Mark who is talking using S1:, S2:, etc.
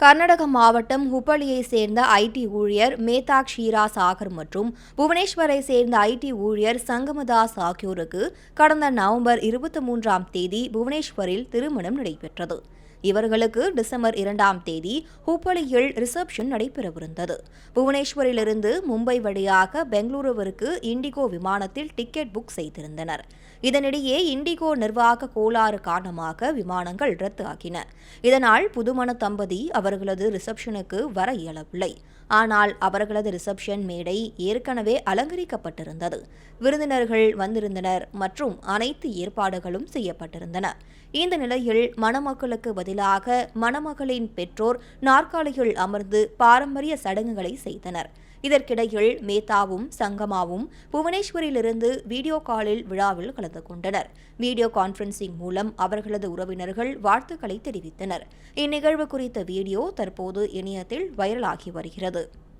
S1: கர்நாடக மாவட்டம் ஹுப்பள்ளியைச் சேர்ந்த ஐடி ஊழியர் மேதா க்ஷீரா சாகர் மற்றும் புவனேஸ்வரை சேர்ந்த ஐடி ஊழியர் சங்கமதாஸ் ஆகியோருக்கு கடந்த நவம்பர் 23ஆம் தேதி புவனேஸ்வரில் திருமணம் நடைபெற்றது. இவர்களுக்கு டிசம்பர் 2ஆம் தேதி ஹுப்பள்ளியில் ரிசப்ஷன் நடைபெறவிருந்தது. புவனேஸ்வரிலிருந்து மும்பை வழியாக பெங்களூருவிற்கு இண்டிகோ விமானத்தில் டிக்கெட் புக் செய்திருந்தனர். இதனிடையே இண்டிகோ நிர்வாக கோளாறு காரணமாக விமானங்கள் ரத்து ஆகின. இதனால் புதுமண தம்பதி அவர்களது ரிசப்ஷனுக்கு வர இயலவில்லை. ஆனால் அவர்களது ரிசப்ஷன் மேடை ஏற்கனவே அலங்கரிக்கப்பட்டிருந்தது. விருந்தினர்கள் வந்திருந்தனர் மற்றும் அனைத்து ஏற்பாடுகளும் செய்யப்பட்டிருந்தன. இந்த நிலையில் மணமக்களுக்கு பதிலாக மணமகளின் பெற்றோர் நாற்காலியில் அமர்ந்து பாரம்பரிய சடங்குகளை செய்தனர். இதற்கிடையில் மேத்தாவும் சங்கமாவும் புவனேஸ்வரிலிருந்து வீடியோ காலில் விழாவில் கலந்து கொண்டனர். வீடியோ கான்பரன்சிங் மூலம் அவர்களது உறவினர்கள் வாழ்த்துக்களை தெரிவித்தனர். இந்நிகழ்வு குறித்த வீடியோ தற்போது இணையத்தில் வைரலாகி வருகிறது.